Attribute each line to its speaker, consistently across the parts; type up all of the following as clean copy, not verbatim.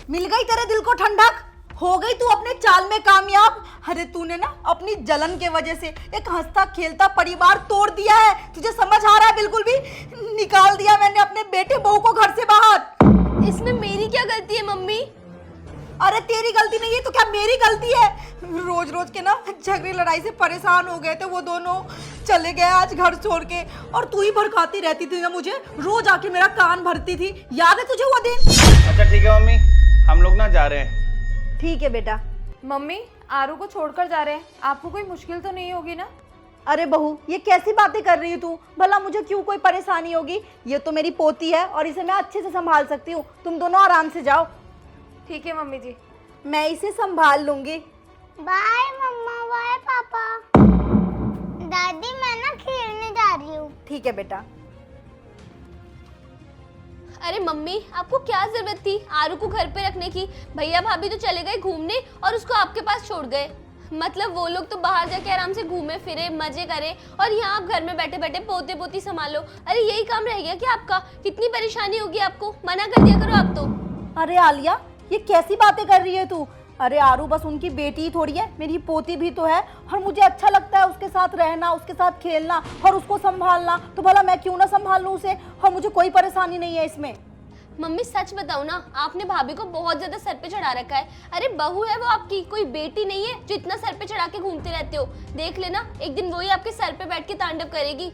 Speaker 1: मिल गई तेरे दिल को ठंडक, हो गई तू अपने चाल में कामयाब। अरे तूने ना अपनी जलन के वजह से एक हंसता खेलता परिवार तोड़ दिया है। तुझे समझ आ रहा है? बिल्कुल भी। निकाल दिया मैंने अपने बेटे बहू को घर से बाहर।
Speaker 2: इसमें मेरी क्या गलती है मम्मी?
Speaker 1: अरे तेरी गलती नहीं है तो क्या मेरी गलती है? रोज रोज के ना झगड़े लड़ाई से परेशान हो गए थे वो दोनों, चले गए आज घर छोड़ के। और तू ही भड़काती रहती थी ना मुझे, रोज आके मेरा कान भरती थी। याद है तुझे वो दिन?
Speaker 3: अच्छा ठीक है मम्मी, हम लोग ना जा रहे हैं।
Speaker 1: ठीक है बेटा।
Speaker 4: मम्मी, आरू को छोड़कर जा रहे हैं, आपको कोई मुश्किल तो नहीं होगी ना?
Speaker 1: अरे बहू, ये कैसी बातें कर रही है तू? भला मुझे क्यों कोई परेशानी होगी? ये तो मेरी पोती है और इसे मैं अच्छे से संभाल सकती हूँ। तुम दोनों आराम से जाओ।
Speaker 4: ठीक है मम्मी जी।
Speaker 1: मैं इसे संभाल लूंगी।
Speaker 5: बाय मम्मा, बाय पापा। दादी मैं ना खेलने जा रही हूँ।
Speaker 1: ठीक है बेटा।
Speaker 2: अरे मम्मी, आपको क्या जरूरत थी आरू को घर पे रखने की? भैया भाभी तो चले गए घूमने और उसको आपके पास छोड़ गए। मतलब वो लोग तो बाहर जाके आराम से घूमे फिरे, मजे करे, और यहाँ आप घर में बैठे बैठे पोते पोती संभालो। अरे यही काम रह गया क्या आपका? कितनी परेशानी होगी आपको, मना कर दिया करो आप तो।
Speaker 1: अरे आलिया, ये कैसी बातें कर रही है तू? अरे आरू बस उनकी बेटी ही थोड़ी है, मेरी पोती भी तो है। और मुझे अच्छा लगता है उसके साथ रहना, उसके साथ खेलना और उसको संभालना। तो भला मैं क्यों ना संभाल लूं उसे? और मुझे कोई परेशानी नहीं है इसमें।
Speaker 2: मम्मी सच बताओ ना, आपने भाभी को बहुत ज्यादा सर पे चढ़ा रखा है। अरे बहू है वो आपकी, कोई बेटी नहीं है जो इतना सर पे चढ़ा के घूमते रहते हो। देख लेना, एक दिन वही आपके सर पे बैठ के तांडव करेगी।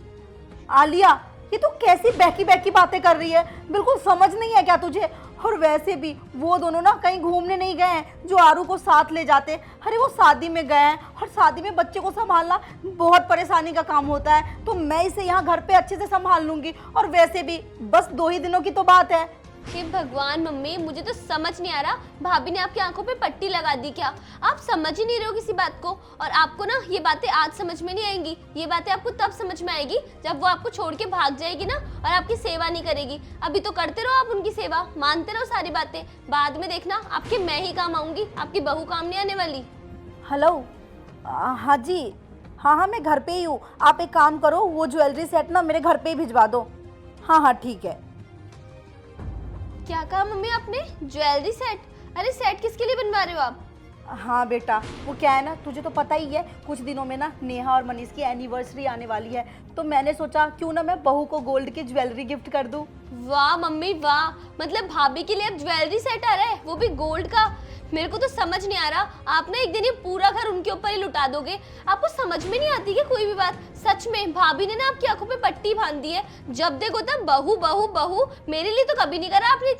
Speaker 1: आलिया, ये तो कैसी बहकी बहकी बातें कर रही है? बिल्कुल समझ नहीं है क्या तुझे? और वैसे भी वो दोनों ना कहीं घूमने नहीं गए हैं जो आरू को साथ ले जाते। अरे वो शादी में गए हैं और शादी में बच्चे को संभालना बहुत परेशानी का काम होता है। तो मैं इसे यहाँ घर पे अच्छे से संभाल लूंगी। और वैसे भी बस 2 ही दिनों की तो बात है।
Speaker 2: हे भगवान मम्मी, मुझे तो समझ नहीं आ रहा, भाभी ने आपकी आंखों पे पट्टी लगा दी क्या? आप समझ ही नहीं रहे हो किसी बात को। और आपको ना ये बातें आज समझ में नहीं आएंगी, ये बातें आपको तब समझ में आएगी जब वो आपको छोड़ के भाग जाएगी ना और आपकी सेवा नहीं करेगी। अभी तो करते रहो आप उनकी सेवा, मानते रहो सारी बातें। बाद में देखना आपके मैं ही काम आऊंगी, आपकी बहू काम नहीं आने वाली।
Speaker 1: हेलो, हाँ जी, हाँ मैं घर पे ही हूँ। आप एक काम करो, वो ज्वेलरी सेट ना मेरे घर पे ही भिजवा दो। हाँ ठीक है।
Speaker 2: क्या कहा मम्मी आपने? Jewellery set? अरे सेट किसके लिए बनवा रहे हो आप?
Speaker 1: हाँ बेटा, वो क्या है ना, तुझे तो पता ही है, कुछ दिनों में ना नेहा और मनीष की एनिवर्सरी आने वाली है। तो मैंने सोचा क्यों ना मैं बहू को गोल्ड की ज्वेलरी गिफ्ट कर दूं।
Speaker 2: वाह मम्मी वाह, मतलब भाभी के लिए अब ज्वेलरी सेट आ रहा है, वो भी गोल्ड का। मेरे को तो समझ नहीं आ रहा, आप ना एक दिन ये पूरा घर उनके ऊपर ही लुटा दोगे। आपको समझ में नहीं आती क्या कोई भी बात? सच में भाभी ने ना आपकी आंखों पे पट्टी बांध दी है। जब देखो तब बहू बहू बहू। मेरे लिए तो कभी नहीं करा आपने इतना